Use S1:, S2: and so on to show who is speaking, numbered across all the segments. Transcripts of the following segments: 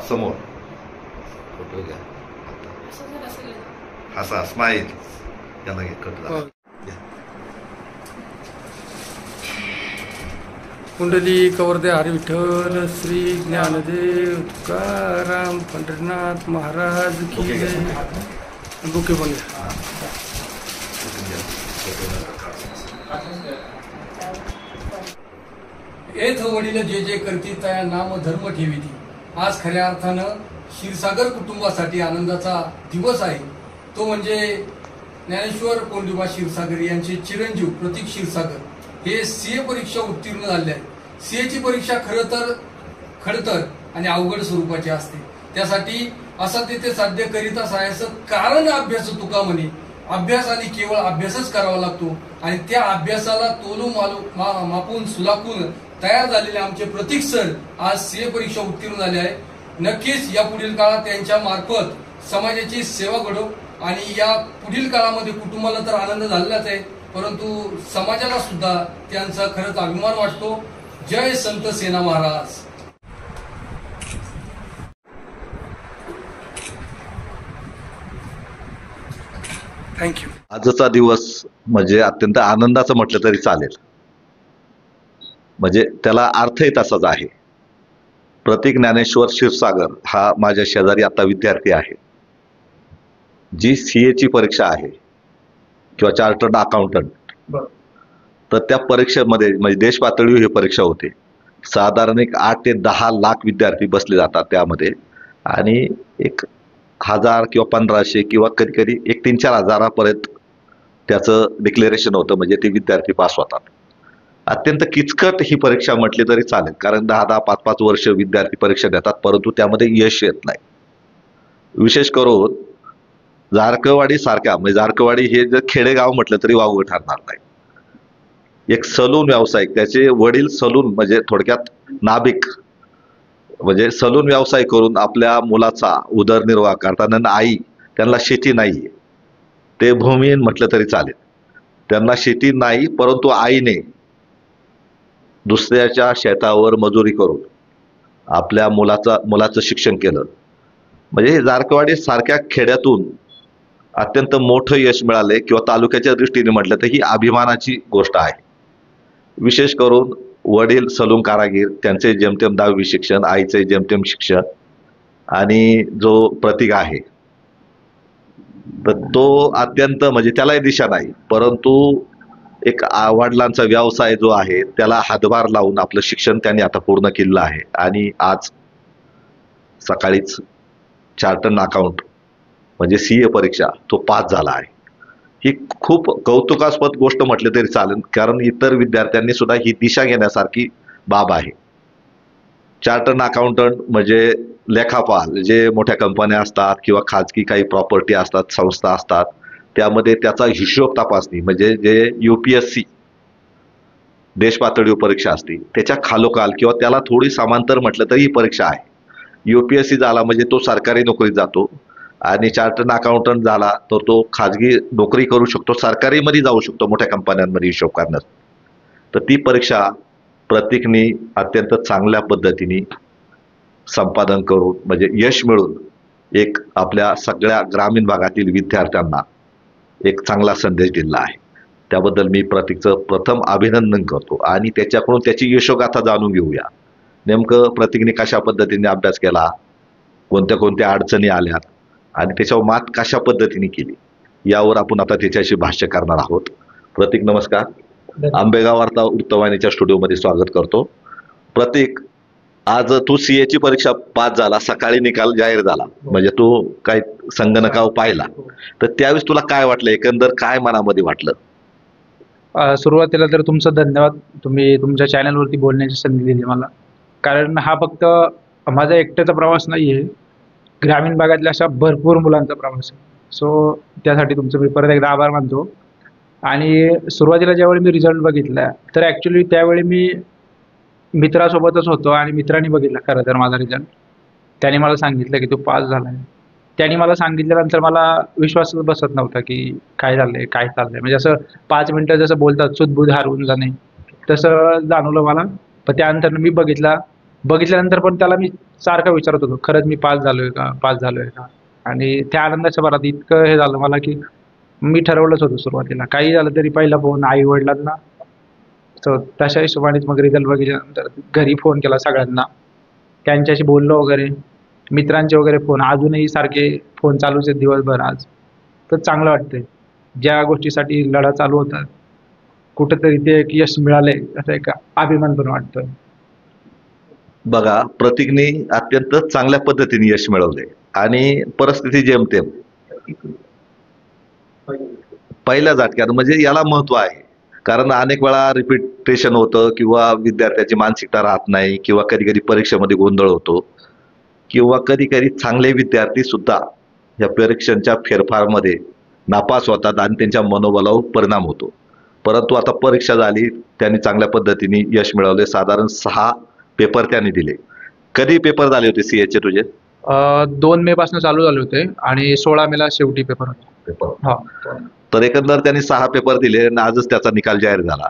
S1: समोर फोटो घ्या. हसा स्माईल याला घे कट झाला.
S2: कुंडली कवरदे हरी विठ्ठल श्री ज्ञानदेव तुकाराम पंढरीनाथ महाराज की जय. बुके पण एथ वडील जे जे करती त्या नाम धर्म ठेविती. आज खऱ्या अर्थानं क्षीरसागर कुटुंबासाठी आनंदाचा दिवस आहे. तो म्हणजे ज्ञानेश्वर कोंडोबा क्षीरसागर यांचे चिरंजीव प्रतीक क्षीरसागर हे सीए परीक्षा उत्तीर्ण झाले आहे. सीएची परीक्षा खडतर आणि अवघड स्वरूपाची असते. त्यासाठी असाध्य साध्य करीता सायाचं कारण अभ्यास तुका म्हणे. अभ्यास आणि केवळ अभ्यासच करावा लागतो आणि त्या अभ्यासाला तोलू मापून सुलाखून तयार झालेले आमचे प्रतीक सर आज सीए परीक्षा उत्तीर्ण झाले आहे. नक्कीच या पुढील काळात त्यांच्या मार्फत समाजाची सेवा घडो आणि या पुढील काळामध्ये कुटुंबाला तर आनंद झालेलाच आहे, परंतु समाजाला सुद्धा त्यांचा खरंच अभिमान वाटतो. जय संत सेना महाराज. थँक्यू.
S1: आजचा दिवस म्हणजे अत्यंत आनंदाचं म्हटलं तरी चालेल. म्हणजे त्याला अर्थही तसाच आहे. प्रतीक ज्ञानेश्वर क्षीरसागर हा माझ्या शेजारी आता विद्यार्थी आहे. जी सीएची परीक्षा आहे किंवा चार्टर्ड अकाउंटंट, तर त्या परीक्षेमध्ये म्हणजे देश पातळीवर ही परीक्षा होते. साधारण 8 ते 10 लाख विद्यार्थी बसले जातात त्यामध्ये आणि 1000 किंवा 1500 किंवा कधी कधी 3-4 हजारापर्यंत त्याचं डिक्लेरेशन होतं, म्हणजे ते विद्यार्थी पास होतात. अत्यंत किचकट ही परीक्षा म्हटली तरी चालेल, कारण 10-10, 5-5 वर्ष विद्यार्थी परीक्षा देतात, परंतु त्यामध्ये यश येत नाही. विशेष करून जारकवाडी सारख्या, म्हणजे जारकवाडी हे जर खेडेगाव म्हटलं तरी वावगं ठरणार नाही. एक सलून व्यावसायिक, त्याचे वडील सलून म्हणजे थोडक्यात नाभिक, म्हणजे सलून व्यवसाय करून आपल्या मुलाचा उदरनिर्वाह करताना आई, त्यांना शेती नाहीये, ते भूमिहीन म्हटलं तरी चालेल. त्यांना शेती नाही, परंतु आईने दुसऱ्याच्या शेतावर मजुरी करून आपल्या मुलाचं शिक्षण केलं. म्हणजे जारकवाडी सारख्या खेड्यातून अत्यंत मोठं यश मिळाले किंवा तालुक्याच्या दृष्टीने म्हटलं तर ही अभिमानाची गोष्ट आहे. विशेष करून वडील सलून कारागीर, त्यांचे जेमतेम 10वी शिक्षण, आईचे जेमतेम शिक्षण, आणि जो प्रतीक आहे तर तो अत्यंत म्हणजे त्यालाही दिशा नाही, परंतु एक वडिलांचा व्यवसाय जो आहे त्याला हातभार लावून आपलं शिक्षण त्यांनी आता पूर्ण केलेलं आहे. आणि आज सकाळीच चार्टर्ड अकाउंट म्हणजे सीए परीक्षा तो पास झाला आहे. ही खूप कौतुकास्पद गोष्ट म्हटली तरी चालेल, कारण इतर विद्यार्थ्यांनी सुद्धा ही दिशा घेण्यासारखी बाब आहे. चार्टर्ड अकाउंटंट म्हणजे लेखापाल, जे मोठ्या कंपन्या असतात किंवा खाजगी काही प्रॉपर्टी असतात, संस्था असतात, त्यामध्ये त्याचा हिशोब तपासणी, म्हणजे जे UPSC देश पातळीवर परीक्षा असते त्याच्या खालोखाल किंवा त्याला थोडी समांतर म्हटलं तरी ही परीक्षा आहे. UPSC झाला म्हणजे तो सरकारी नोकरीत जातो आणि चार्टर्ड अकाउंटंट झाला तर तो खाजगी नोकरी करू शकतो, सरकारीमध्ये जाऊ शकतो, मोठ्या कंपन्यांमध्ये हिशोब करण्यास. तर ती परीक्षा प्रतीकनी अत्यंत चांगल्या पद्धतीने संपादन करून म्हणजे यश मिळून एक आपल्या सगळ्या ग्रामीण भागातील विद्यार्थ्यांना एक चांगला संदेश दिला आहे. त्याबद्दल मी प्रतीकचं प्रथम अभिनंदन करतो आणि त्याच्याकडून त्याची यशोगाथा जाणून घेऊया. नेमकं प्रतीकने कशा पद्धतीने अभ्यास केला, कोणत्या कोणत्या अडचणी आल्यात आणि त्याच्यावर मात कशा पद्धतीने केली, यावर आपण आता त्याच्याशी भाष्य करणार आहोत. प्रतीक नमस्कार. आंबेगाव वार्ता वृत्तवाहिनीच्या स्टुडिओमध्ये स्वागत करतो. प्रतीक, आज तू सीएची परीक्षा पास झाला, सकाळी निकाल जाहीर झाला, म्हणजे तू काय संगणकावर पाहिला, तर त्यावेळेस तुला काय वाटलं, एकंदर काय मनामध्ये वाटलं?
S3: सुरुवातीला तर तुमचं धन्यवाद, तुम्ही तुमच्या चॅनलवरती बोलण्याची संधी दिली मला. कारण हा फक्त माझा एकट्याचा प्रवास नाही आहे, ग्रामीण भागातल्या अशा भरपूर मुलांचा प्रवास आहे. सो त्यासाठी तुमचं मी परत एकदा आभार मानतो. आणि सुरुवातीला ज्यावेळी मी रिझल्ट बघितला तर ॲक्च्युली त्यावेळी मी मित्रासोबतच होतो आणि मित्रांनी बघितला खरं तर माझा रिझल्ट. त्याने मला सांगितलं की तू पास झाला आहे. त्याने मला सांगितल्यानंतर मला विश्वासच बसत नव्हता की काय झालंय, काय चाललंय. म्हणजे असं 5 मिनिटं जसं बोलतात सुदबुद हरवून जाणे, तसं जाणवलं मला. पण त्यानंतर मी बघितला बघितल्यानंतर पण त्याला मी सारखं विचारत होतो, खरंच मी पास झालोय का, पास झालोय का. आणि त्या आनंदाच्या भरात इतकं हे झालं मला की मी ठरवलंच होतं सुरुवातीला, काही झालं तरी पहिला फोन आई वडिलांना. तर तशा हिशोबानेच मग रिझल्ट बघितल्यानंतर घरी फोन केला सगळ्यांना, त्यांच्याशी बोललो वगैरे, मित्रांचे वगैरे फोन, अजूनही सारखे फोन चालूच आहेत दिवसभर आज. तर चांगलं वाटतंय, ज्या गोष्टीसाठी लढा चालू होता कुठंतरी ते एक यश मिळालंय, असं एक अभिमान पण वाटतोय.
S1: बघा, प्रतीकने अत्यंत चांगल्या पद्धतीने यश मिळवले आणि परिस्थिती जेमतेम पहिल्या झटक्यात, म्हणजे याला महत्व आहे. कारण अनेक वेळा रिपिटेशन होतं किंवा विद्यार्थ्याची मानसिकता राहत नाही किंवा कधी कधी परीक्षेमध्ये गोंधळ होतो किंवा कधी कधी चांगले विद्यार्थी सुद्धा या परीक्षांच्या फेरफारमध्ये नापास होतात आणि त्यांच्या मनोबलावर परिणाम होतो. परंतु आता परीक्षा झाली, त्यांनी चांगल्या पद्धतीने यश मिळवले. साधारण 6 पेपर त्यांनी दिले. कधी पेपर झाले होते सीएचे तुझे?
S3: 2 मे पासून चालू झाले होते आणि 16 मेला शेवटी पेपर होता.
S1: पेपर
S3: हा.
S1: तर एकंदर त्यांनी 6 पेपर दिले आणि आजच त्याचा निकाल जाहीर झाला.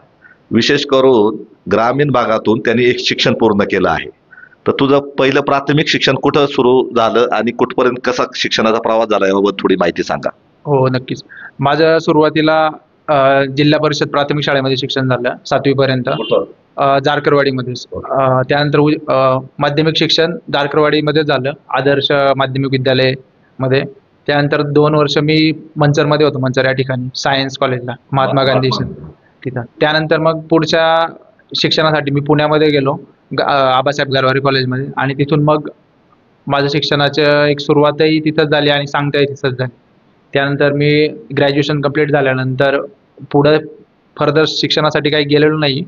S1: विशेष करून ग्रामीण भागातून त्यांनी एक शिक्षण पूर्ण केलं आहे. तर तुझं पहिलं प्राथमिक शिक्षण कुठं सुरू झालं आणि कुठपर्यंत कसा शिक्षणाचा प्रवास झाला याबाबत थोडी माहिती सांगा.
S3: हो, नक्कीच. माझं सुरुवातीला जिल्हा परिषद प्राथमिक शाळेमध्ये शिक्षण झालं 7वी पर्यंत, जारकरवाडीमध्येच. त्यानंतर माध्यमिक शिक्षण जारकरवाडीमध्ये झालं, आदर्श माध्यमिक विद्यालय मध्ये. त्यानंतर 2 वर्ष मी मंचरमध्ये होतो, मंचर या ठिकाणी सायन्स कॉलेजला, महात्मा गांधी तिथं. त्यानंतर मग पुढच्या शिक्षणासाठी मी पुण्यामध्ये गेलो, आबासाहेब गारवारे कॉलेजमध्ये, आणि तिथून मग माझं शिक्षणाचं एक सुरुवातही तिथंच झाली आणि सांगताही तिथंच झाली. त्यानंतर मी ग्रॅज्युएशन कंप्लीट झाल्यानंतर पुढे फर्दर शिक्षणासाठी काही गेलेलो नाही,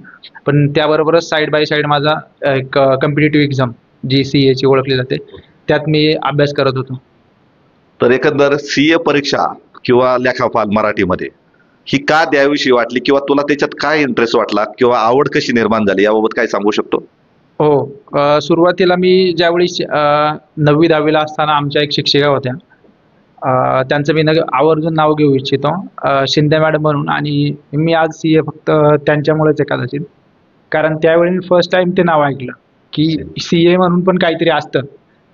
S3: पण त्याबरोबरच साईड बाय साईड माझा एक कॉम्पिटिटिव्ह एक्झाम जी CA ची ओळखली जाते, त्यात मी अभ्यास करत होतो.
S1: तर एकंदर CA परीक्षा किंवा लेखापाल मराठीमध्ये ही का द्यावीशी वाटली किंवा तुला त्याच्यात काय इंटरेस्ट वाटला किंवा आवड कशी निर्माण झाली याबाबत काय सांगू शकतो?
S3: हो, सुरुवातीला मी ज्यावेळी 9वी 10वीला असताना आमच्या एक शिक्षिका होत्या, त्यांचं मी आवर्जून नाव घेऊ इच्छितो, शिंदे मॅडम म्हणून. आणि मी आज CA फक्त त्यांच्यामुळेच आहे कदाचित, कारण त्यावेळी मी फर्स्ट टाइम ते नाव ऐकलं की CA म्हणून पण काहीतरी असतं.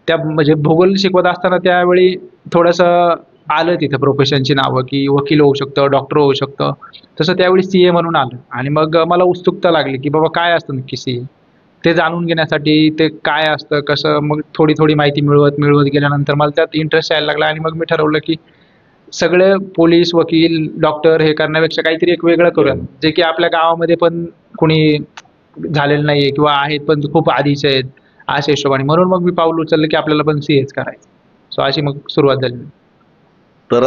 S3: त्या म्हणजे भूगोल शिकवत असताना त्यावेळी थोडंसं आलं तिथं प्रोफेशनची नावं की वकील होऊ शकतं, डॉक्टर होऊ शकतं, तसं त्यावेळी CA म्हणून आलं. आणि मग मला उत्सुकता लागली की बाबा काय असतं नक्की CA, ते जाणून घेण्यासाठी ते काय असतं कसं. मग थोडी थोडी माहिती मिळवत गेल्यानंतर मला त्यात इंटरेस्ट यायला लागला आणि मग मी ठरवलं की सगळे पोलीस, वकील, डॉक्टर हे करण्यापेक्षा काहीतरी एक वेगळं करूया, जे की आपल्या गावामध्ये पण कुणी झालेलं नाही किंवा आहेत पण खूप आधीचे आहेत, अशा हिशोबाने. म्हणून मग मी पाऊल उचललं की आपल्याला पण CAच करायचं. सो अशी मग सुरुवात झाली.
S1: तर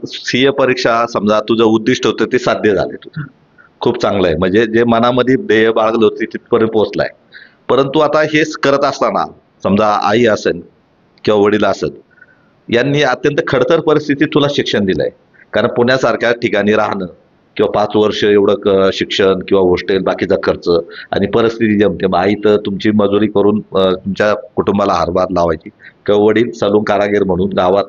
S1: CA परीक्षा समजा तुझं उद्दिष्ट होतं ते साध्य झाले, तुझं खूप चांगलं आहे. म्हणजे जे मनामध्ये ध्येय बाळगलं होतं तिथपर्यंत पोहोचलाय. परंतु आता हेच करत असताना समजा आई असेल किंवा वडील असेल, यांनी अत्यंत खडतर परिस्थितीत तुला शिक्षण दिलंय. कारण पुण्यासारख्या ठिकाणी राहणं किंवा 5 वर्ष एवढं शिक्षण किंवा हॉस्टेल, बाकीचा खर्च आणि परिस्थिती जमते. आई तर तुमची मजुरी करून तुमच्या कुटुंबाला हातभार लावायची किंवा वडील सलून कारागीर म्हणून गावात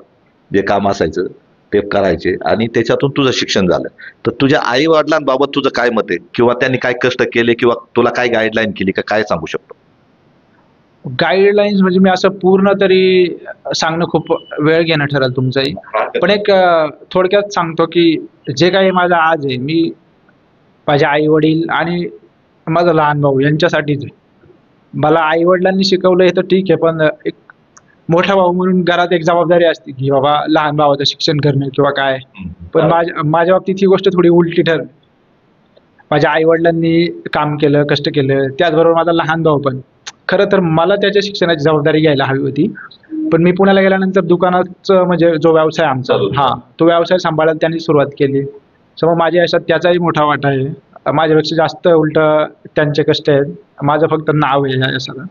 S1: जे काम असायचं ते करायचे आणि त्याच्यातून तुझं शिक्षण झालं. तर तुझ्या आई वडिलांबाबत तुझं काय मत आहे किंवा त्यांनी काय कष्ट केले किंवा तुला काय गाईडलाईन केली का, काय सांगू शकतो?
S3: गाईडलाईन्स म्हणजे मी असं पूर्ण तरी सांगणं खूप वेळ घेणं ठरेल तुमचंही, पण एक थोडक्यात सांगतो की जे काही माझं आज आहे, मी माझे आई वडील आणि माझा लहान भाऊ यांच्यासाठीच आहे. मला आई वडिलांनी शिकवलं हे तर ठीक आहे, पण एक मोठा भाऊ म्हणून घरात एक जबाबदारी असते की बाबा लहान भावाचं शिक्षण करणं किंवा काय. पण माझ्या बाबतीत ही गोष्ट थोडी उलटी ठरली. माझ्या आई वडिलांनी काम केलं, कष्ट केलं, त्याचबरोबर माझा लहान भाऊ पण. खरं तर मला त्याच्या शिक्षणाची जबाबदारी घ्यायला हवी होती, पण मी पुण्याला गेल्यानंतर दुकानाचं म्हणजे जो व्यवसाय आमचा, तो व्यवसाय सांभाळायला त्यांनी सुरुवात केली. सो मग माझ्या यशात त्याचाही मोठा वाटा आहे. माझ्यापेक्षा जास्त उलट त्यांचे कष्ट आहेत, माझं फक्त नाव आहे या यशाला.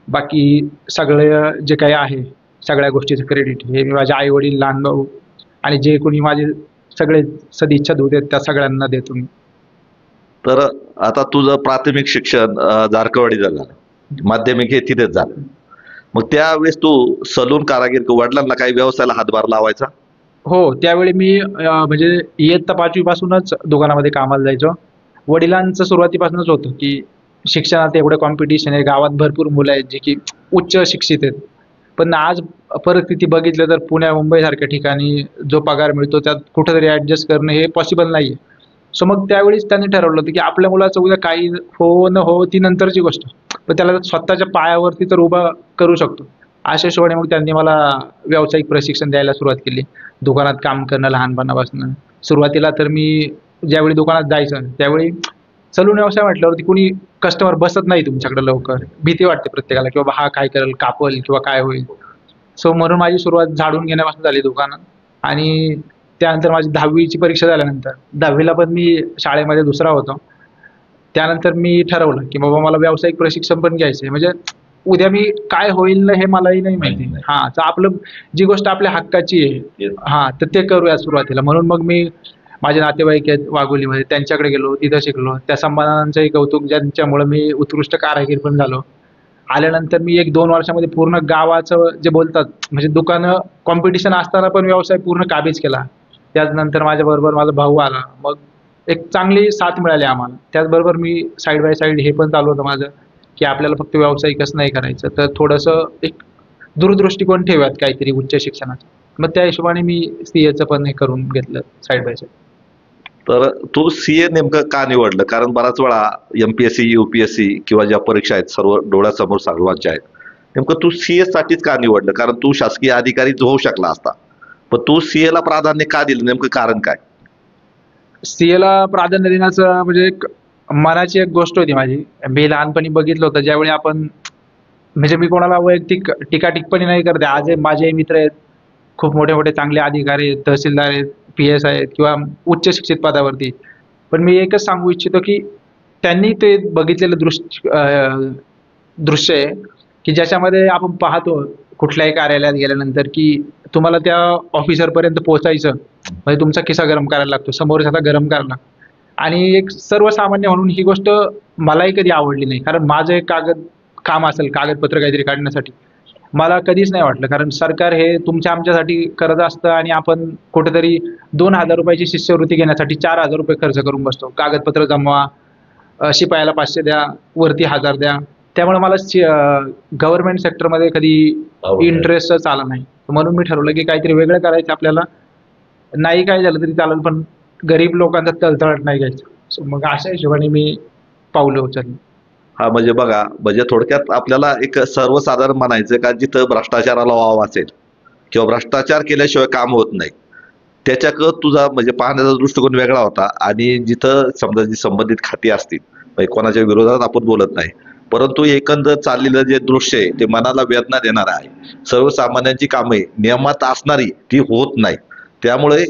S3: बाकी सगळे जे काही आहे सगळ्या गोष्टीचं क्रेडिट हे मी माझ्या आई वडील, लहान भाऊ आणि जे कोणी माझे सगळे सदिच्छा दूत आहेत त्या सगळ्यांना देतो मी.
S1: तर आता तुझं प्राथमिक शिक्षण जारकवाडीत झालं, माध्यमिक हे तिथेच झालं. मग त्यावेळेस तू सलून कारागीर वडिलांना काही व्यवसायाला हातभार लावायचा?
S3: हो, त्यावेळी मी म्हणजे इयत्ता 5वी पासूनच दुकानामध्ये कामाला जायचो. वडिलांचं सुरुवातीपासूनच होतं की शिक्षणात एवढं कॉम्पिटिशन आहे, गावात भरपूर मुलं आहेत जे की उच्च शिक्षित आहेत, पण आज परिस्थिती बघितलं तर पुण्या मुंबईसारख्या ठिकाणी जो पगार मिळतो त्यात कुठेतरी ॲडजस्ट करणं हे पॉसिबल नाही आहे. सो मग त्यावेळीच त्यांनी ठरवलं होतं की आपल्या मुलाचं उद्या काही हो न हो ती नंतरची गोष्ट, पण त्याला स्वतःच्या पायावरती तर उभा करू शकतो. अशा हिशोबाने मग त्यांनी मला व्यावसायिक प्रशिक्षण द्यायला सुरुवात केली. दुकानात काम करणं लहानपणापासून. सुरुवातीला तर मी ज्यावेळी दुकानात जायचं त्यावेळी सलून व्यवसाय म्हटल्यावरती कुणी कस्टमर बसत नाही तुमच्याकडे लवकर. भीती वाटते प्रत्येकाला की बाबा हा काय करेल, कापल किंवा काय होईल. सो म्हणून माझी सुरुवात झाडून घेण्यापासून झाली दुकानात. आणि त्यानंतर माझी 10वीची परीक्षा झाल्यानंतर 10वीला पण मी शाळेमध्ये दुसरा होतो. त्यानंतर मी ठरवलं की बाबा मला व्यावसायिक प्रशिक्षण पण घ्यायचं आहे. म्हणजे उद्या मी काय होईल ना हे मलाही नाही माहिती. हां, तर आपलं जी गोष्ट आपल्या हक्काची आहे हां, तर ते करूया सुरुवातीला. म्हणून मग मी माझे नातेवाईक आहेत वाघोलीमध्ये, त्यांच्याकडे गेलो, तिथं शिकलो. त्या संबंधांचंही कौतुक ज्यांच्यामुळं मी उत्कृष्ट कारागीर पण झालो. आल्यानंतर मी 1-2 वर्षामध्ये पूर्ण गावाचं जे बोलतात म्हणजे दुकानं कॉम्पिटिशन असताना पण व्यवसाय पूर्ण काबीज केला. त्याचनंतर माझ्याबरोबर माझा भाऊ आला. मग एक चांगली साथ मिळाली आम्हाला. त्याचबरोबर मी साईड बाय साईड हे पण चालू होतं माझं, की आपल्याला फक्त व्यावसायिकच नाही करायचं, तर थोडंसं एक दूरदृष्टिकोन ठेवूयात काहीतरी उच्च शिक्षणाचा. मग त्या हिशोबाने मी सीएचं पण हे करून घेतलं साईड बाय साईड.
S1: तर तू सीए नेमकं का निवडलं? कारण बराच वेळा एमपीएससी, यूपीएससी किंवा ज्या परीक्षा आहेत सर्व डोळ्यासमोर सर्वांच्या आहेत, नेमकं तू सीए साठीच का निवडलं? कारण तू शासकीय अधिकारी होऊ शकला असता, पण तू सीए ला प्राधान्य का दिलं? नेमकं कारण काय?
S3: सीएला प्राधान्य देण्याचं म्हणजे एक मनाची एक गोष्ट होती माझी. मी लहानपणी बघितलं होतं ज्यावेळी आपण म्हणजे मी कोणाला वैयक्तिक टीका टिप्पणी नाही करते. आज माझे मित्र आहेत, खूप मोठे मोठे चांगले अधिकारी आहेत, तहसीलदार आहेत, PS आहेत किंवा उच्च शिक्षित पदावरती. पण मी एकच सांगू इच्छितो की त्यांनी ते बघितलेलं दृश्य आहे की ज्याच्यामध्ये आपण पाहतो कुठल्याही कार्यालयात गेल्यानंतर की तुम्हाला त्या ऑफिसरपर्यंत पोहोचायचं म्हणजे तुमचा खिसा गरम करायला लागतो, समोरच्याचा गरम करायला लागतो. आणि एक सर्वसामान्य म्हणून ही गोष्ट मलाही कधी आवडली नाही. कारण माझं एक काम असेल कागदपत्र काहीतरी काढण्यासाठी मला कधीच नाही वाटलं. कारण सरकार हे तुमच्या आमच्यासाठी करत असतं आणि आपण कुठेतरी 2,000 रुपयाची शिष्यवृत्ती घेण्यासाठी 4,000 रुपये खर्च करून बसतो. कागदपत्र जमवा, शिपायाला 500 द्या, वरती 1,000 द्या. त्यामुळे मला गव्हर्नमेंट सेक्टरमध्ये कधी इंटरेस्टच आला नाही. म्हणून मी ठरवलं की काहीतरी वेगळं करायचं आपल्याला. नाही काय झालं तरी चालेल, पण गरीब लोकांचा तळतळाट नाही घ्यायचं. सो मग अशा हिशोबाने मी पावलं उचलली.
S1: हा म्हणजे बघा, म्हणजे थोडक्यात आपल्याला एक सर्वसाधारण म्हणायचं का जिथं भ्रष्टाचाराला वाव असेल किंवा भ्रष्टाचार केल्याशिवाय काम होत नाही, त्याच्याकडं तुझा म्हणजे पाहण्याचा दृष्टिकोन वेगळा होता. आणि जिथं समजा जी संबंधित खाती असतील, म्हणजे कोणाच्या विरोधात आपण बोलत नाही, परंतु एकंदर चाललेलं जे दृश्य आहे ते मनाला वेदना देणारं आहे. सर्वसामान्यांची कामे नियमात असणारी ती होत नाही. त्यामुळे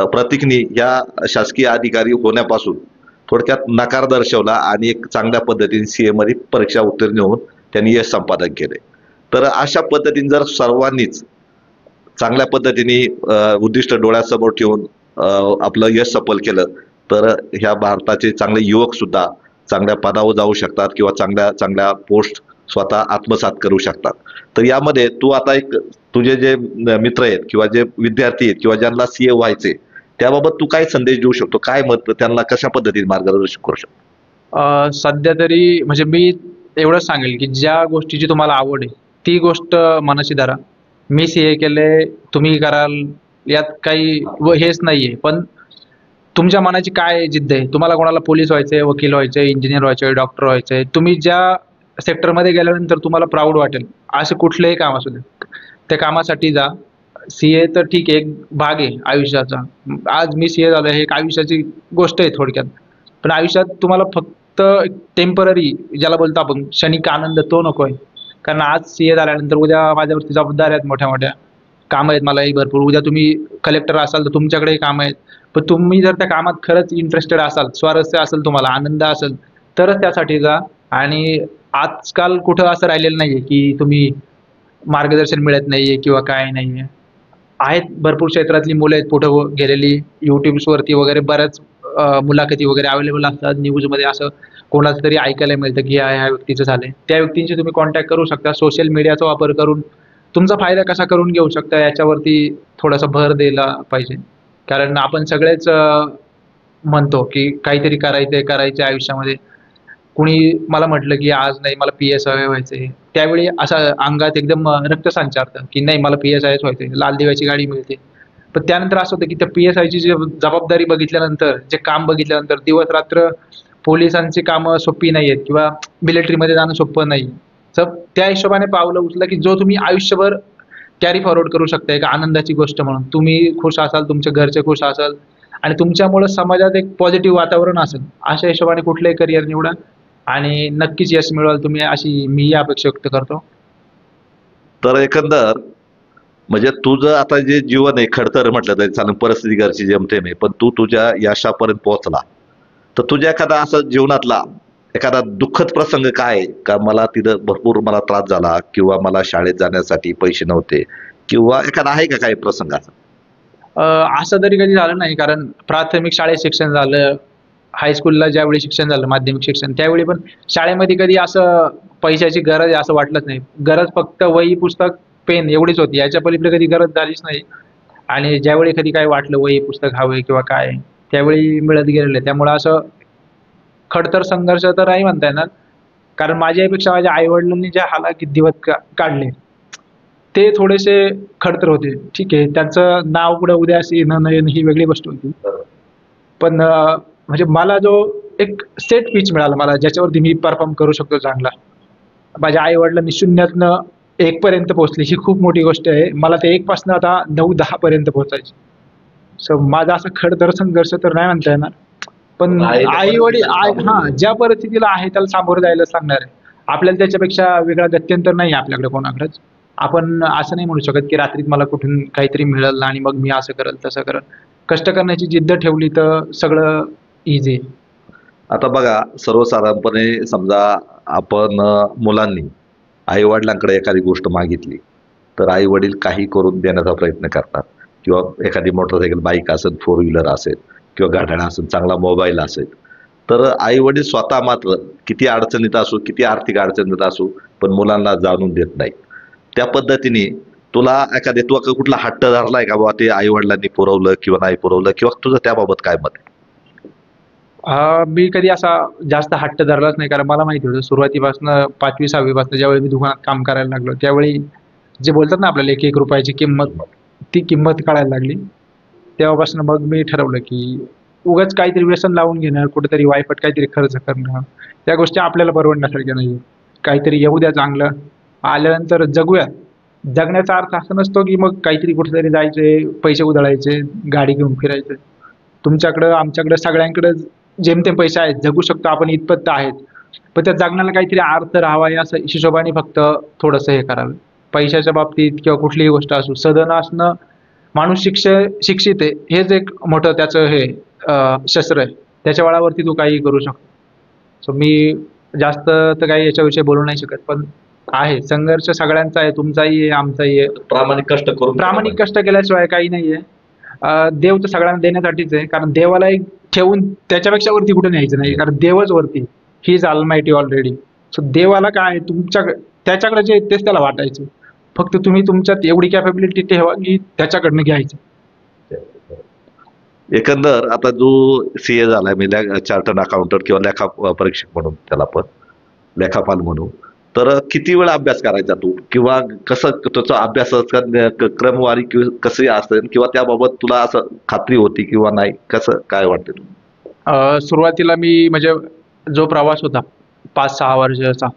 S1: प्रतीकनी या शासकीय अधिकारी होण्यापासून थोडक्यात नकार दर्शवला आणि एक चांगल्या पद्धतीने सीए मध्ये परीक्षा उत्तीर्ण होऊन त्यांनी यश संपादन केले. तर अशा पद्धतीने जर सर्वांनीच चांगल्या पद्धतीने उद्दिष्ट डोळ्यासमोर ठेवून आपलं यश सफल केलं तर ह्या भारताचे चांगले युवक सुद्धा चांगल्या पदावर जाऊ शकतात किंवा चांगल्या चांगल्या पोस्ट स्वतः आत्मसात करू शकतात. तर यामध्ये तू आता एक तुझे जे मित्र आहेत किंवा जे विद्यार्थी आहेत किंवा ज्यांना सीए व्हायचे त्याबाबत तू काय संदेश देऊ शकतो? काय मत त्यांना कशा पद्धतीने मार्गदर्शन करू शकतो?
S3: सध्या तरी म्हणजे मी एवढंच सांगेल की ज्या गोष्टीची तुम्हाला आवड आहे ती गोष्ट मनाशी धरा. मी सीए केले, तुम्ही कराल, यात काही हेच नाहीये. पण तुमच्या मनाची काय जिद्द आहे? तुम्हाला कोणाला पोलीस व्हायचंय, वकील व्हायचंय, इंजिनियर व्हायचंय, डॉक्टर व्हायचंय, तुम्ही ज्या सेक्टरमध्ये गेल्यानंतर तुम्हाला प्राऊड वाटेल असं कुठलंही काम असू दे, त्या कामासाठी जा. सीए तर ठीक आहे, एक भाग आहे आयुष्याचा. आज मी सीए झालो हे एक आयुष्याची गोष्ट आहे थोडक्यात. पण आयुष्यात तुम्हाला फक्त टेम्पररी ज्याला बोलतो आपण क्षणिक आनंद तो नकोय. कारण आज सीए झाल्यानंतर उद्या माझ्यावरती जबाबदाऱ्या आहेत, मोठ्या मोठ्या कामं आहेत मलाही भरपूर. उद्या तुम्ही कलेक्टर असाल तर तुमच्याकडेही कामं आहेत. पण तुम्ही जर त्या कामात खरंच इंटरेस्टेड असाल, स्वारस्य असेल, तुम्हाला आनंद असेल, तरच त्यासाठी जा. आणि आजकाल कुठं असं राहिलेलं नाहीये की तुम्ही मार्गदर्शन मिळत नाहीये किंवा काय नाहीये. आहेत भरपूर क्षेत्रातली मुलं आहेत पुढं गेलेली. यूट्यूब्सवरती वगैरे बऱ्याच मुलाखती वगैरे अवेलेबल असतात. न्यूजमध्ये असं कोणाचं तरी ऐकायला मिळतं की ह्या व्यक्तीचं झालंय. त्या व्यक्तींशी तुम्ही कॉन्टॅक्ट करू शकता. सोशल मीडियाचा वापर करून तुमचा फायदा कसा करून घेऊ शकता याच्यावरती थोडासा भर दिला पाहिजे. कारण आपण सगळेच म्हणतो की काहीतरी करायचंय आयुष्यामध्ये. कुणी मला म्हटलं की आज नाही मला PSI व्हायचंय, त्यावेळी असं अंगात एकदम रक्त संचारतं की नाही मला PSIच व्हायचंय, लाल दिव्याची गाडी मिळते. पण त्यानंतर असं होतं की त्या PSIची जी जबाबदारी बघितल्यानंतर, जे काम बघितल्यानंतर दिवस रात्र पोलिसांची कामं सोपी नाही आहेत किंवा मिलिटरीमध्ये जाणं सोपं नाही. तर त्या हिशोबाने पावलं उचला की जो तुम्ही आयुष्यभर कॅरी फॉरवर्ड करू शकता एक आनंदाची गोष्ट म्हणून. तुम्ही खुश असाल, तुमचे घरचे खुश असाल आणि तुमच्यामुळे समाजात एक पॉझिटिव्ह वातावरण असेल, अशा हिशोबाने कुठलंही करिअर निवडा आणि नक्कीच यश मिळवाल तुम्ही, अशी मी अपेक्षा व्यक्त करतो.
S1: तर एकंदर म्हणजे तुझं आता जे जीवन आहे खडतर म्हटलं तरी चालेल, परिस्थिती घरची जेमतेम आहे, पण तू तुझ्या यशापर्यंत पोहोचला. तर तुझ्या एखादा असं जीवनातला एखादा दुःखद प्रसंग काय आहे का? मला तिथं भरपूर मला त्रास झाला किंवा मला शाळेत जाण्यासाठी पैसे नव्हते किंवा एखादा आहे का काही प्रसंग असा?
S3: असं तरी कधी झालं नाही, कारण प्राथमिक शाळेत शिक्षण झालं, हायस्कूलला ज्यावेळी शिक्षण झालं, माध्यमिक शिक्षण, त्यावेळी पण शाळेमध्ये कधी असं पैशाची गरज आहे असं वाटलंच नाही. गरज फक्त वही, पुस्तक, पेन एवढीच होती. याच्या पलीकडे कधी गरज झालीच नाही. आणि ज्यावेळी कधी काय वाटलं वही, पुस्तक हवंय किंवा काय, त्यावेळी मिळत गेलेलं आहे. त्यामुळं असं खडतर संघर्ष तर नाही म्हणता येणार, कारण माझ्यापेक्षा माझ्या आईवडिलांनी ज्या हालाकीत दिवस काढले ते थोडेसे खडतर होते. ठीक आहे, त्यांचं नाव पुढे उद्या असं येणं न येणं ही वेगळी गोष्ट होती. पण म्हणजे मला जो एक सेट पिच मिळाला मला, ज्याच्यावरती मी परफॉर्म करू शकतो चांगला. माझ्या आई वडिलांनी 0तनं 1 पर्यंत पोहोचली, ही खूप मोठी गोष्ट आहे. मला ते 1 पासून आता 9-10 पर्यंत पोहोचायचे. सो माझा असा खडतर संघर्ष तर नाही म्हणता येणार, पण आई वडील ज्या परिस्थितीला आहे त्याला सामोरं जायलाच लागणार आहे. आपल्याला त्याच्यापेक्षा वेगळा गत्यंतर नाही आहे आपल्याकडे कोणाकडेच. आपण असं नाही म्हणू शकत की रात्रीत मला कुठून काहीतरी मिळेल आणि मग मी असं करेल तसं करेल. कष्ट करण्याची जिद्द ठेवली तर सगळं इझी आहे.
S1: आता बघा, सर्वसाधारणपणे समजा आपण मुलांनी आई वडिलांकडे एखादी गोष्ट मागितली तर आई वडील काही करून देण्याचा प्रयत्न करतात, किंवा एखादी मोटरसायकल, बाईक असेल, 4 व्हीलर असेल किंवा गाड्या असेल, चांगला मोबाईल असेल, तर आई वडील स्वतः मात्र किती अडचणीत असू, किती आर्थिक अडचणीत असू, पण मुलांना जाणून देत नाहीत. त्या पद्धतीने तुला तू कुठला हट्ट धरलाय का बाबा ते आई वडिलांनी पुरवलं किंवा नाही पुरवलं, किंवा तुझं त्याबाबत काय मत आहे?
S3: मी कधी असा जास्त हट्ट धरलाच नाही, कारण मला माहिती होतं सुरुवातीपासून 5वी-6वी पासून ज्यावेळी मी दुकानात काम करायला लागलो, त्यावेळी जे बोलतात ना आपल्याला 1-1 रुपयाची किंमत, ती किंमत कळायला लागली. तेव्हापासून मग मी ठरवलं की उगाच काहीतरी व्यसन लावून घेणं, कुठेतरी वायफट काहीतरी खर्च करणं, त्या गोष्टी आपल्याला परवडण्यासारख्या नाही. काहीतरी येऊ द्या चांगलं, आल्यानंतर जगूया. जगण्याचा अर्थ असा नसतो की मग काहीतरी कुठेतरी जायचे, पैसे उधळायचे, गाडी घेऊन फिरायचं. तुमच्याकडं, आमच्याकडं, सगळ्यांकडे जेमतेम पैसे आहेत, जगू शकतो आपण इतपत तर आहेत. पण त्या जगण्याला काहीतरी अर्थ राहावा या हिशोबाने फक्त थोडंसं हे करावं. पैशाच्या बाबतीत किंवा कुठलीही गोष्ट असू, सधन असणं, माणूस शिक्षित आहे हेच एक मोठं त्याचं हे शस्त्र आहे. त्याच्या बळावरती तू काही करू शकतो. सो मी जास्त तर काही याच्याविषयी बोलू नाही शकत, पण आहे संघर्ष सगळ्यांचा आहे, तुमचाही आहे, आमचाही आहे. प्रामाणिक कष्ट केल्याशिवाय काही नाहीये. देव तर सगळ्यांना देण्यासाठीच आहे, कारण देवाला एक ठेवून त्याच्यापेक्षा वरती कुठे न्यायचं नाही, कारण देवच वरती, ही इज ऑलमायटी ऑलरेडी. सो देवाला काय त्याच्याकडे जे तेच त्याला वाटायचं. फक्त तुम्ही तुमच्यात एवढी कॅपेबिलिटी ठेवा की त्याच्याकडनं घ्यायचं.
S1: एकंदर आता जो CA झालाय, मी चार्टर्ड अकाउंटंट किंवा लेखा परीक्षक म्हणून त्याला पण लेखापाल म्हणून, तर किती वेळ अभ्यास करायचा तू, किंवा कसं त्याचा अभ्यासाचा क्रमवारी कशी असेल, किंवा त्याबाबत तुला असं खात्री होती किंवा नाही, कसं काय वाटतं तुला?
S3: सुरुवातीला मी म्हणजे जो प्रवास होता 5-6 वर्षाचा,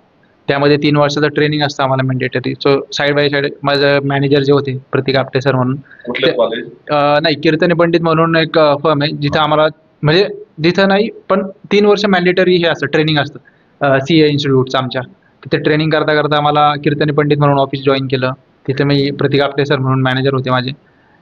S3: त्यामध्ये 3 वर्षाचं ट्रेनिंग असतं आम्हाला mandatory. So side by side माझं मॅनेजर जे होते प्रतीक आपटे सर म्हणून, नाही कीर्तनी पंडित म्हणून एक फर्म आहे जिथं आम्हाला म्हणजे जिथं नाही पण 3 वर्ष मॅन्डेटरी हे असतं, ट्रेनिंग असतं CA इन्स्टिट्यूटचं आमच्या. तिथे ट्रेनिंग करता करता मला कीर्तनी पंडित म्हणून ऑफिस जॉईन केलं. तिथे मी प्रतीक आपटे सर म्हणून मॅनेजर होते माझे.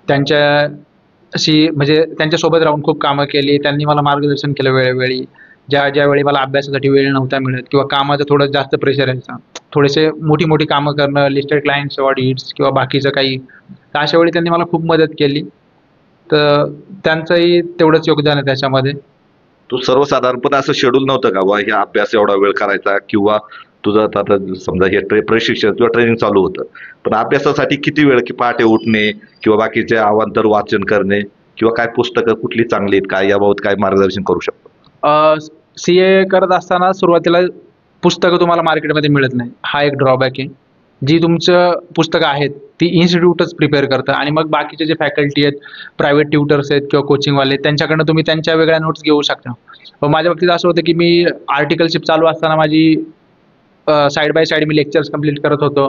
S3: त्यांच्याशी म्हणजे त्यांच्यासोबत राहून खूप कामं केली. त्यांनी मला मार्गदर्शन केलं वेळोवेळी. ज्यावेळी मला अभ्यासासाठी वेळ नव्हता मिळत किंवा कामाचं थोडं जास्त प्रेशर यायचा, थोडेसे मोठी कामं करणं, लिस्टेड क्लायंट्स, ऑडिट्स किंवा बाकीचं काही, तर अशा वेळी त्यांनी मला खूप मदत केली. तर त्यांचंही तेवढंच योगदान आहे त्याच्यामध्ये.
S1: तू सर्वसाधारणपणे असं शेड्यूल नव्हतं का बा ह्या अभ्यास एवढा वेळ करायचा, किंवा तुझं आता समजा हे प्रशिक्षण किंवा ट्रेनिंग चालू होतं, पण अभ्यासासाठी किती वेळ, की पहाटे उठणे किंवा बाकीचे अवांतर वाचन करणे, किंवा काय पुस्तकं कुठली चांगली आहेत काय, याबाबत काय मार्गदर्शन करू शकतो?
S3: CA करत असताना सुरुवातीला पुस्तकं तुम्हाला मार्केटमध्ये मिळत नाही, हा एक ड्रॉबॅक आहे. जी तुमचं पुस्तकं आहेत ती इन्स्टिट्यूटच प्रिपेअर करतं आणि मग बाकीचे जे फॅकल्टी आहेत, प्रायव्हेट ट्युटर्स आहेत किंवा कोचिंगवाले, त्यांच्याकडनं तुम्ही त्यांच्या वेगळ्या नोट्स घेऊ शकता. पण माझ्या बाबतीत असं होतं की मी आर्टिकलशिप चालू असताना माझी side by side me lectures complete करत होतो.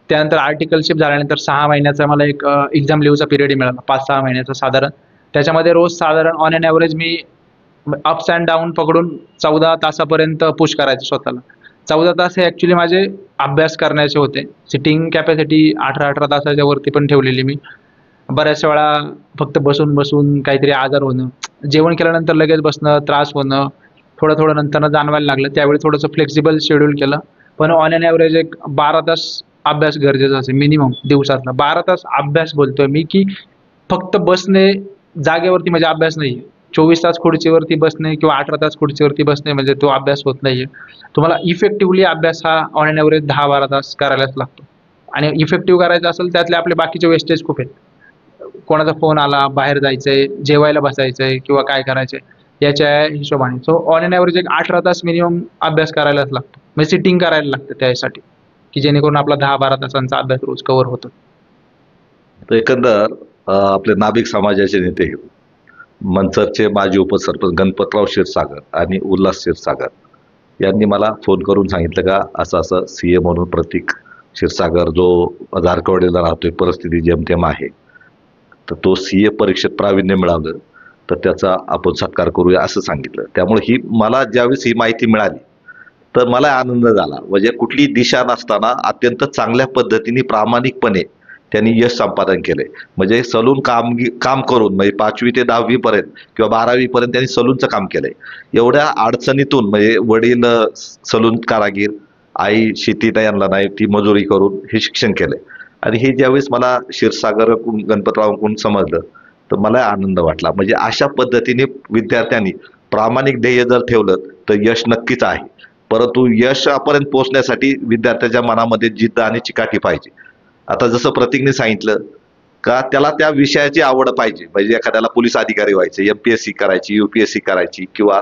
S3: त्यानंतर आर्टिकलशिप झाल्यानंतर 6 महिन्याचा मला एक एक्झाम लिव्हचा पिरियड मिळाला, 5-6 महिन्याचा साधारण. त्याच्यामध्ये रोज साधारण on an average me ups and down पकडून 14 तासापर्यंत पुश करायचं स्वतःला. 14 तास हे ॲक्च्युली माझे अभ्यास करण्याचे होते. सिटिंग कॅपॅसिटी 18-18 तासाच्या वरती पण ठेवलेली मी. बऱ्याचशा वेळा फक्त बसून बसून काहीतरी आजार होणं, जेवण केल्यानंतर लगेच बसणं, त्रास होणं, थोडं थोडं नंतरनं जाणवायला लागलं. त्यावेळी थोडंसं फ्लेक्सिबल शेड्यूल केलं. पण ऑन एन ॲव्हरेज एक 12 तास अभ्यास गरजेचा असेल मिनिमम दिवसातला. 12 तास अभ्यास बोलतोय मी, की फक्त बसणे जागेवरती म्हणजे अभ्यास नाही आहे. 24 तास खुर्चीवरती बसणे किंवा 18 तास खुर्चीवरती बसणे म्हणजे तो अभ्यास होत नाही आहे. तुम्हाला इफेक्टिव्हली अभ्यास हा ऑन एन ॲव्हरेज 10-12 तास करायलाच लागतो. आणि इफेक्टिव्ह करायचा असेल त्यातले आपले बाकीचे वेस्टेज खूप आहेत. कोणाचा फोन आला, बाहेर जायचंय, जेवायला बसायचंय किंवा काय करायचंय याच्या हिशोबाने. सो ऑन एन ॲव्हरेज एक 18 तास मिनिमम अभ्यास करायलाच लागतो. म्हणजे सिटिंग करायला लागतं त्यासाठी, की जेणेकरून आपला 10-12 तासांचा अभ्यास रोज कव्हर होतो.
S1: तर एकंदर आपले नाभिक समाजाचे नेते मंचरचे माजी उपसरपंच गणपतराव क्षीरसागर आणि उल्हास क्षीरसागर यांनी मला फोन करून सांगितलं का असं असं CA म्हणून प्रतीक क्षीरसागर जो जारकवाडीला राहतोय, परिस्थिती जेमतेम आहे, तर तो CA परीक्षेत प्रावीण्य मिळालं तर त्याचा आपण सत्कार करूया असं सांगितलं. त्यामुळे ही मला ज्यावेळेस ही माहिती मिळाली तर मला आनंद झाला. म्हणजे कुठली दिशा नसताना अत्यंत चांगल्या पद्धतीने प्रामाणिकपणे त्यांनी यश संपादन केलंय. म्हणजे सलून काम करून म्हणजे 5वी ते 10वी पर्यंत किंवा 12वी पर्यंत त्यांनी सलूनचं काम केलंय. एवढ्या अडचणीतून म्हणजे वडील सलून कारागीर, आई शेतीत यांना नाही, ती मजुरी करून हे शिक्षण केलंय. आणि हे ज्यावेळेस मला क्षीरसागर गणपतरावकडून समजलं तर मला आनंद वाटला. म्हणजे अशा पद्धतीने विद्यार्थ्यांनी प्रामाणिक ध्येय जर ठेवलं तर यश नक्कीच आहे. परंतु यशापर्यंत पोहोचण्यासाठी विद्यार्थ्याच्या मनामध्ये जिद्द आणि चिकाटी पाहिजे. आता जसं प्रतीकने सांगितलं का त्याला त्या विषयाची आवड पाहिजे. म्हणजे एखाद्याला पोलीस अधिकारी व्हायचे, MPSC करायची, UPSC करायची किंवा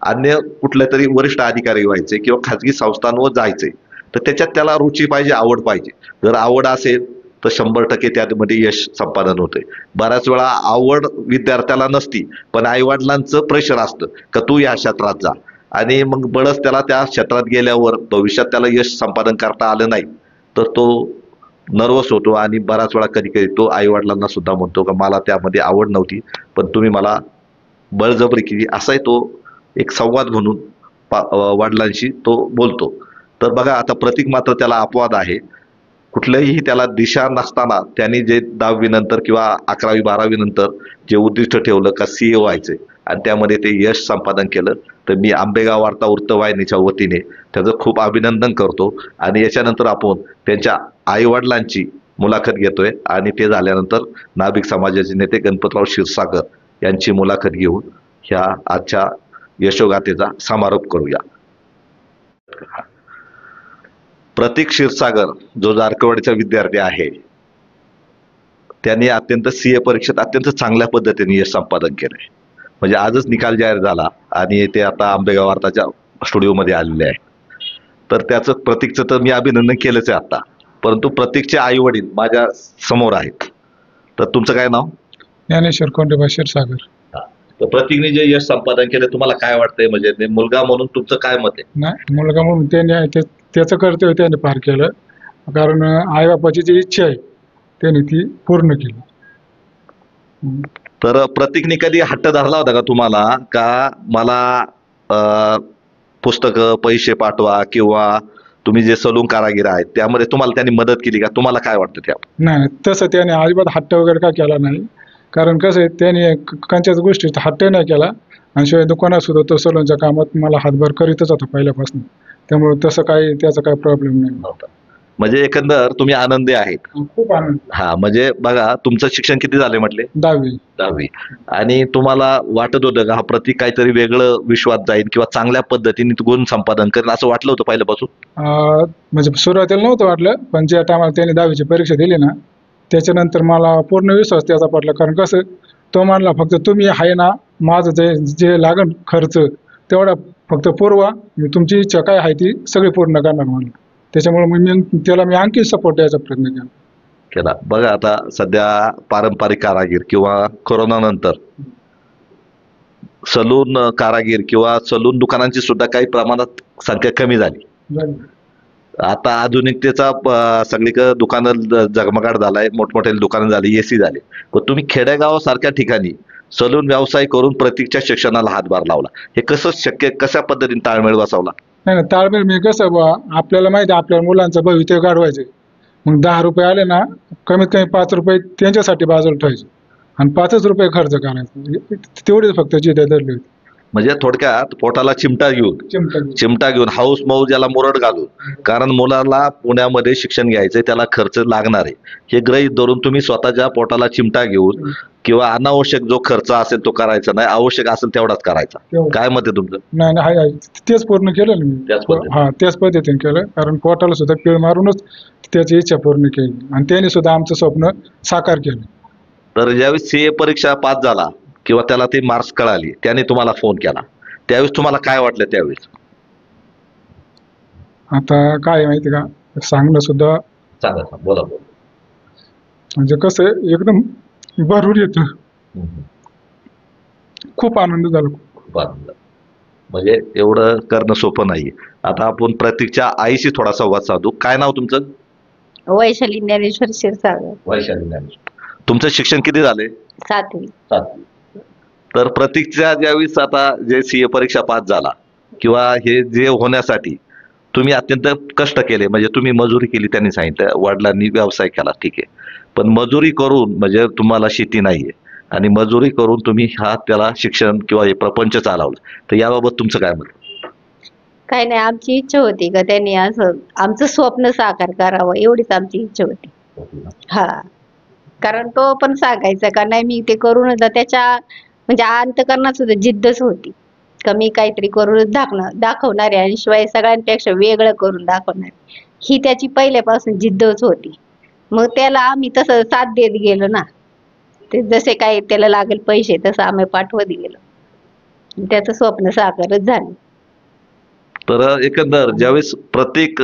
S1: अन्य कुठल्या तरी वरिष्ठ अधिकारी व्हायचे किंवा खाजगी संस्थांवर जायचे, तर त्याच्यात त्याला रुची पाहिजे, आवड पाहिजे. जर आवड असेल तर 100% त्यामध्ये यश संपादन होते. बऱ्याच वेळा आवड विद्यार्थ्याला नसती, पण आईवडिलांचं प्रेशर असतं का तू या क्षेत्रात जा, आणि मग बळच त्याला त्या क्षेत्रात गेल्यावर भविष्यात त्याला यश संपादन करता आलं नाही तर तो नर्वस होतो. आणि बराच वेळा कधी कधी तो आईवडिलांना सुद्धा म्हणतो का मला त्यामध्ये आवड नव्हती पण तुम्ही मला बळजबरी केली, असाही तो एक संवाद म्हणून वडिलांशी तो बोलतो. तर बघा आता प्रतीक मात्र त्याला अपवाद आहे. कुठल्याही त्याला दिशा नसताना त्यांनी जे 10वी नंतर किंवा 11वी-12वी नंतर जे उद्दिष्ट ठेवलं का CA व्हायचे आणि त्यामध्ये ते यश संपादन केलं, तर मी आंबेगाव वार्ता वृत्तवाहिनीच्या वतीने त्याचं खूप अभिनंदन करतो. आणि याच्यानंतर आपण त्यांच्या आईवडिलांची मुलाखत घेतोय आणि ते झाल्यानंतर नाभिक समाजाचे नेते गणपतराव क्षीरसागर यांची मुलाखत घेऊन ह्या आजच्या यशोगाथेचा समारोप करूया. प्रतीक क्षीरसागर जो जारकवाडीचा विद्यार्थी आहे त्यांनी अत्यंत CA परीक्षेत अत्यंत चांगल्या पद्धतीने यश संपादन केलंय. म्हणजे आजच निकाल जाहीर झाला आणि ते आता आंबेगाव वार्ताच्या स्टुडिओमध्ये आलेले आहे. तर त्याचं प्रतीकचं तर मी अभिनंदन केलंच आहे आता. परंतु प्रतीकचे आई वडील माझ्या समोर आहेत. तर तुमचं काय नाव?
S4: ज्ञानेश्वर कोंडोबा क्षीरसागर.
S1: तर प्रतीकने जे यश संपादन केलं तुम्हाला काय वाटतंय? म्हणजे ते मुलगा म्हणून तुमचं काय मत आहे?
S4: नाही, मुलगा म्हणून त्याचं कर्तव्य त्याने पार केलं. कारण आईबापाची जी इच्छा आहे त्याने ती पूर्ण केली.
S1: तर प्रतीकने कधी हट्ट धरला होता का तुम्हाला का मला पुस्तकं पैसे पाठवा किंवा तुम्ही जे सलून कारागीर आहेत त्यामध्ये तुम्हाला त्यांनी मदत केली का? तुम्हाला काय वाटतं त्या?
S4: नाही, तसं त्याने अजिबात हट्ट वगैरे काय केला नाही. कारण कसं आहे त्याने कोणत्याच गोष्टीत हट्ट नाही केला आणि शिवाय दुकानात सुद्धा तो सलूनच्या कामात मला हातभार करीतच होता पहिल्यापासून. त्यामुळे तसं काही त्याचा काही प्रॉब्लेम नाही.
S1: म्हणजे एकंदर तुम्ही आनंदी आहेत?
S4: खूप आनंद.
S1: हा, म्हणजे बघा तुमचं शिक्षण किती झाले म्हटले?
S4: 10वी.
S1: आणि तुम्हाला वाटत होतं का हा प्रतीक काहीतरी वेगळं विश्वात जाईल किंवा चांगल्या पद्धतीने गुण संपादन करेल असं वाटलं होतं पहिल्यापासून?
S4: म्हणजे सुरुवातीला नव्हतं वाटलं, पण ज्या टायमाला त्याने 10वीची परीक्षा दिली ना त्याच्यानंतर मला पूर्ण विश्वास त्याचा पडला. कारण कसं तो म्हणला फक्त तुम्ही आहे ना, माझं जे लागण खर्च तेवढा फक्त पुरवा, मी तुमची इच्छा काय आहे ती सगळी पूर्ण करणार म्हणलं. त्याच्यामुळे मी आणखी सपोर्ट द्यायचा प्रयत्न केला.
S1: केला. बघा आता सध्या पारंपरिक कारागीर किंवा कोरोना नंतर सलून कारागीर किंवा सलून दुकानांची सुद्धा काही प्रमाणात संख्या कमी झाली. आता आधुनिकतेचा सगळीकडे दुकानं झगमगाट झालाय, मोठमोठे दुकानं झाली, एसी झाले. पण तुम्ही खेडेगाव सारख्या ठिकाणी सलून व्यवसाय करून प्रतीकच्या शिक्षणाला हातभार लावला. हे कसं शक्य, कशा पद्धतीने ताळमेळ बसवला?
S4: नाही ताळमेळ मी कसं बा, आपल्याला माहिती आहे आपल्या मुलांचं भवितव्य घडवायचे. मग 10 रुपये आले ना, कमीत कमी 5 रुपये त्यांच्यासाठी बाजूला ठेवायचे आणि 5च रुपये खर्च करायचा. तेवढीच फक्त जिद्द धरली होती.
S1: म्हणजे थोडक्यात पोटाला चिमटा घेऊन हाऊस मौज याला मुरड घालून, कारण मुलाला पुण्यामध्ये शिक्षण घ्यायचंय, त्याला खर्च लागणार आहे हे गृहीत धरून तुम्ही स्वतःच्या पोटाला चिमटा घेऊन किंवा अनावश्यक जो खर्च असेल तो करायचा नाही, आवश्यक असेल तेवढाच करायचा. काय मत आहे तुमचं?
S4: नाही तेच पूर्ण केलं ना मी. त्याच पद्धतीने केलं, कारण पोटाला सुद्धा पीळ मारूनच त्याची इच्छा पूर्ण केली आणि त्याने सुद्धा आमचं स्वप्न साकार केलं.
S1: तर ज्यावेळेस सीए परीक्षा पास झाला किंवा त्याला ते मार्क्स कळाली, त्याने तुम्हाला फोन केला, त्यावेळेस तुम्हाला काय वाटलं? त्यावेळेस
S4: आता काय माहिती का, सांगणं सुद्धा
S1: सांगा. बोला.
S4: म्हणजे कसं एकदम भरून येतं. खूप आनंद झाला.
S1: खूप आनंद. म्हणजे एवढं करणं सोपं नाही. आता आपण प्रतीकच्या आईशी थोडा संवाद साधू. काय नाव तुमचं?
S5: वैशाली ज्ञानेश्वर क्षीरसागर.
S1: वैशाली ज्ञानेश्वर. तुमचं शिक्षण किती झाले?
S5: 7वी.
S1: तर प्रतीकच्या ज्यावेळेस आता जे सीए परीक्षा पास झाला किंवा हे जे होण्यासाठी तुम्ही अत्यंत कष्ट केले, म्हणजे तुम्ही मजुरी केली, त्यांनी सांगितलं वडिलांनी व्यवसाय केला, ठीक आहे, पण मजुरी करून, म्हणजे तुम्हाला शेती नाहीये आणि मजुरी करून तुम्ही त्याला शिक्षण किंवा हे प्रपंच चालवलं, तर याबाबत तुमचं काय मत?
S5: काय नाही, आमची इच्छा होती का त्यांनी असं आमचं स्वप्न साकार करावं, एवढीच आमची इच्छा होती. हा, कारण तो पण सांगायचा का नाही मी ते करूनच, त्याच्या म्हणजे अंतकरणात सुद्धा जिद्दच होती का मी काहीतरी करूनच दाखवणारे आणि शिवाय सगळ्यांपेक्षा वेगळं करून दाखवणारे, ही त्याची पहिल्यापासून जिद्दच होती. मग त्याला आम्ही तसं साथ देत गेलो ना, ते जसे काही त्याला लागेल पैसे तसं आम्ही पाठवत गेलो, त्याचं स्वप्न साकारच झालं.
S1: तर एकंदर ज्यावेळेस प्रतीक,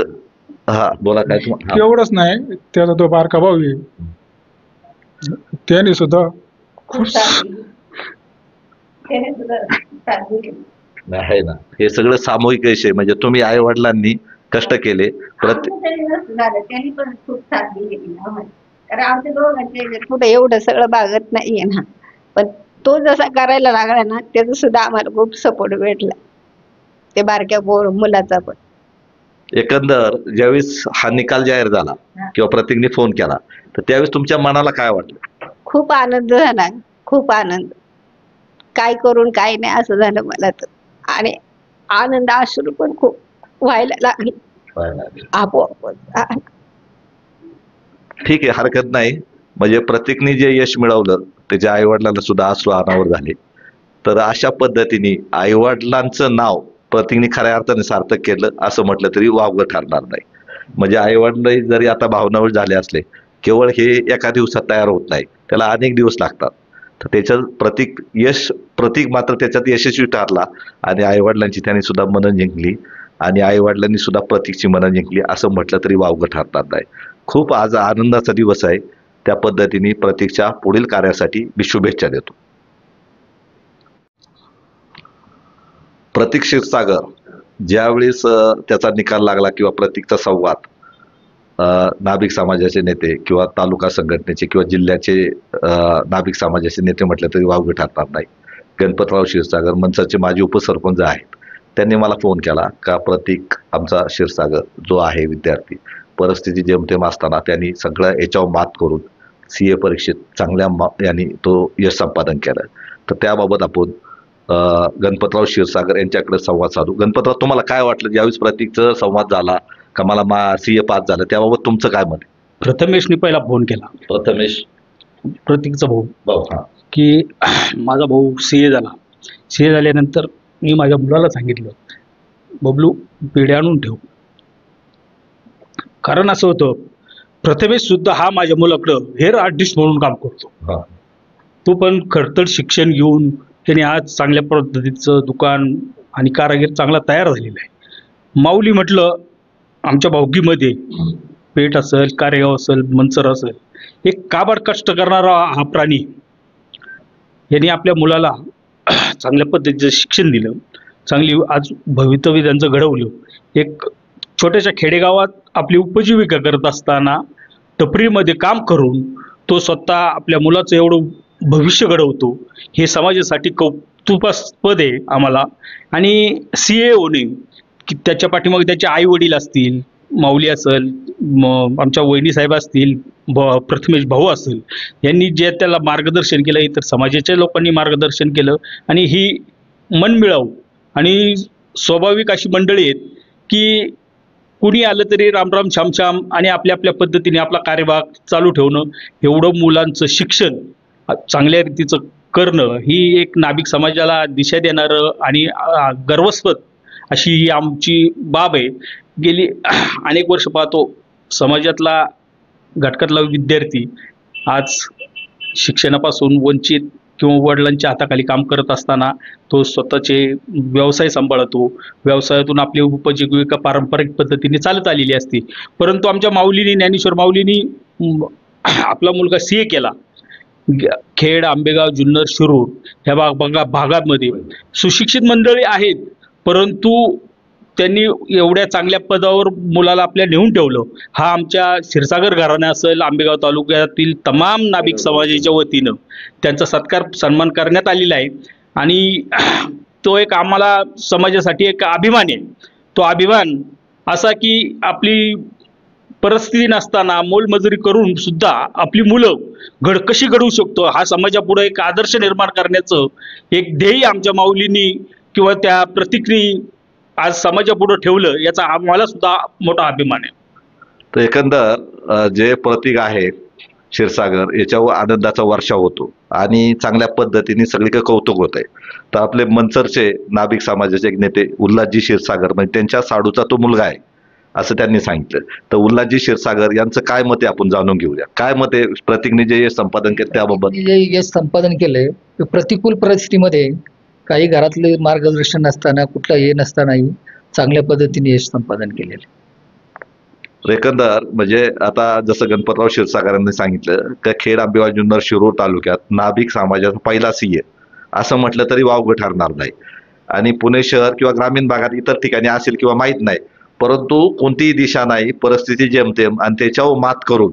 S1: हा बोला काय तुम्हाला?
S4: एवढंच नाही, त्याचा तो बारका भाऊ आहे, त्याने सुद्धा
S1: आहे ना, हे सगळं सामूहिक यश आहे. म्हणजे तुम्ही आई वडिलांनी कष्ट केले,
S5: त्यांनी पण खूप साथ दिली. कारण आमच्या दोघांचे कुठे एवढं सगळं बागत नाहीये ना, पण तो जसा करायला लागला ना, त्याचा सुद्धा आम्हाला खूप सपोर्ट भेटला, ते बारक्या मुलाचा पण.
S1: एकंदर ज्यावेळेस हा निकाल जाहीर झाला किंवा प्रतीकने फोन केला, तर त्यावेळेस तुमच्या मनाला काय वाटलं?
S5: खूप आनंद झाला, खूप आनंद. काय करून काय नाही असं झालं मला तर, आणि आनंद अश्रू पण खूप व्हायला लागले आपोआप.
S1: ठीक आहे, हरकत नाही. म्हणजे प्रतीकने जे यश मिळवलं त्याच्या आई वडिलांना सुद्धा अश्रू अनावर झाले. तर अशा पद्धतीने आई वडिलांचं नाव प्रतीकने खऱ्या अर्थाने सार्थक केलं असं म्हटलं तरी वावगं ठरणार नाही. म्हणजे आई वडील जरी आता भावनावर झाले असले, केवळ हे एका दिवसात तयार होत नाही, त्याला अनेक दिवस लागतात. तर त्याच्यात प्रतीक मात्र त्याच्यात यशस्वी ठरला आणि आई वडिलांची त्यांनी सुद्धा मनं जिंकली आणि आई वडिलांनी सुद्धा प्रतीकची मनं जिंकली असं म्हटलं तरी वावगं ठरणार नाही. खूप आज आनंदाचा दिवस आहे. त्या पद्धतीने प्रतीकच्या पुढील कार्यासाठी मी शुभेच्छा देतो. प्रतीक क्षीरसागर ज्यावेळेस त्याचा निकाल लागला किंवा प्रतीकचा संवाद नाभिक समाजाचे नेते किंवा तालुका संघटनेचे किंवा जिल्ह्याचे नाभिक समाजाचे नेते म्हटले तरी वावगं ठरणार नाही. गणपतराव क्षीरसागर मनसरचे माजी उपसरपंच आहेत, त्यांनी मला फोन केला का प्रतीक आमचा क्षीरसागर जो आहे विद्यार्थी, परिस्थिती जेमतेम असताना त्यांनी सगळं याच्यावर मात करून सीए परीक्षेत चांगल्या यांनी तो यश संपादन केलं. तर त्याबाबत आपण गणपतराव क्षीरसागर यांच्याकडे संवाद साधू. गणपतराव, तुम्हाला काय वाटलं ज्यावेळेस प्रतीकचा संवाद झाला का मला सीए पास झालं, त्याबाबत तुमचं काय मत?
S6: प्रथमेशने पहिला फोन केला,
S1: प्रथमेश
S6: प्रतीकचा भाऊ,
S1: हा,
S6: की माझा भाऊ सीए झाला. सीए झाल्यानंतर मी माझ्या मुलाला सांगितलं, बबलू पेढे आणून ठेव. कारण असं होतं, प्रथमेश सुद्धा हा माझ्या मुलाकडं हेअर आर्टिस्ट म्हणून काम करतो. तो पण खडतर शिक्षण घेऊन त्याने आज चांगल्या पद्धतीचं दुकान आणि कारागीर चांगला तयार झालेला आहे. माऊली म्हटलं आमच्या भावकीमध्ये पेठ असेल, कारेगाव असेल, मनसर असेल, एक काबाड कष्ट करणारा हा प्राणी. यांनी आपल्या मुलाला चांगल्या पद्धतीचं शिक्षण दिलं, चांगली आज भवितव्य त्यांचं घडवलं. एक छोट्याशा खेडेगावात आपली उपजीविका करत असताना टपरीमध्ये काम करून तो स्वतः आपल्या मुलाचं एवढं भविष्य घडवतो, हे समाजासाठी कौतुकास्पद आहे आम्हाला. आणि CA होणे की त्याच्या पाठीमागे त्याचे आई वडील असतील, माऊली असेल, आमच्या वहिनी साहेब असतील, प्रथमेश भाऊ असेल, यांनी जे त्याला मार्गदर्शन केलं, इतर समाजाच्या लोकांनी मार्गदर्शन केलं. आणि ही मनमिळावू आणि स्वाभाविक अशी मंडळी आहेत की कुणी आलं तरी रामराम श्यामश्याम आणि आपल्या आपल्या पद्धतीने आपला कार्यभाग चालू ठेवणं, एवढं मुलांचं शिक्षण चांगल्या रीतीचं करणं ही एक नाभिक समाजाला दिशा देणारं आणि गर्वस्पद अशी ही आमची बाब आहे. गेली अनेक वर्ष पाहतो समाजातला घटकातला विद्यार्थी आज शिक्षणापासून वंचित किंवा वडिलांच्या हाताखाली काम करत असताना तो स्वतःचे व्यवसाय सांभाळतो. व्यवसायातून आपली उपजीविका पारंपरिक पद्धतीने चालत आलेली असते. परंतु आमच्या माऊलीनी, ज्ञानेश्वर माऊलीनी आपला मुलगा CA केला. खेड, आंबेगाव, जुन्नर, शिरूर ह्या भागामध्ये सुशिक्षित मंडळी आहेत, परंतु त्यांनी एवढ्या चांगल्या पदावर मुलाला आपल्या नेऊन ठेवलं. हा आमच्या क्षीरसागर घराणा असेल, आंबेगाव तालुक्यातील तमाम नाभिक समाजाच्या वतीनं त्यांचा सन्मान करण्यात आलेला आहे. आणि तो एक आम्हाला समाजासाठी एक अभिमान आहे. तो अभिमान असा की आपली परिस्थिती नसताना मोलमजुरी करून सुद्धा आपली मुलं कशी घडवू शकतो, हा समाजापुढे एक आदर्श निर्माण करण्याचं एक ध्येय आमच्या माऊलींनी किंवा त्या प्रतीकनी आज समाजापुढे ठेवलं, याचा आम्हाला सुद्धा मोठा अभिमान आहे.
S1: तर एकंदर जे प्रतीक आहे क्षीरसागर, याच्यावर आनंदाचा वर्षा होतो आणि चांगल्या पद्धतीने सगळीकडे कौतुक होत आहे. तर आपले मनसरचे नाभिक समाजाचे एक नेते उल्हासजी क्षीरसागर, म्हणजे त्यांच्या साडूचा तो मुलगा आहे असं त्यांनी सांगितलं. तर उल्हासजी क्षीरसागर यांचं काय मत आहे आपण जाणून घेऊया. काय मत आहे प्रतीकने जे यश संपादन केलं त्याबाबत?
S7: जे यश संपादन केलंय ते प्रतिकूल परिस्थितीमध्ये काही घरातले मार्गदर्शन नसताना, कुठलं हे नसतानाही चांगल्या पद्धतीने यश संपादन केलेलं.
S1: एकंदर म्हणजे आता जसं गणपतराव क्षीरसागरांनी सांगितलं की खेड, आंबेगाव, जुन्नर, शिरूर तालुक्यात नाभिक समाजाचा पहिला CA असं म्हटलं तरी वावगं ठरणार नाही. आणि पुणे शहर किंवा ग्रामीण भागात इतर ठिकाणी असेल किंवा माहीत नाही, परंतु कोणतीही दिशा नाही, परिस्थिती जेमतेम आणि त्याच्यावर मात करून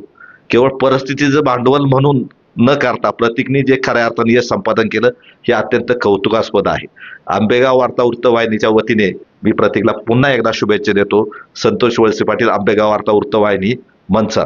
S1: केवळ परिस्थितीचं भांडवल म्हणून न करता प्रतीकने जे खऱ्या अर्थाने यश संपादन केलं हे अत्यंत कौतुकास्पद आहे. आंबेगाव वार्ता वृत्तवाहिनीच्या वतीने मी प्रतीकला पुन्हा एकदा शुभेच्छा देतो. संतोष वळसे पाटील, आंबेगाव वार्ता वृत्तवाहिनी, मनसर.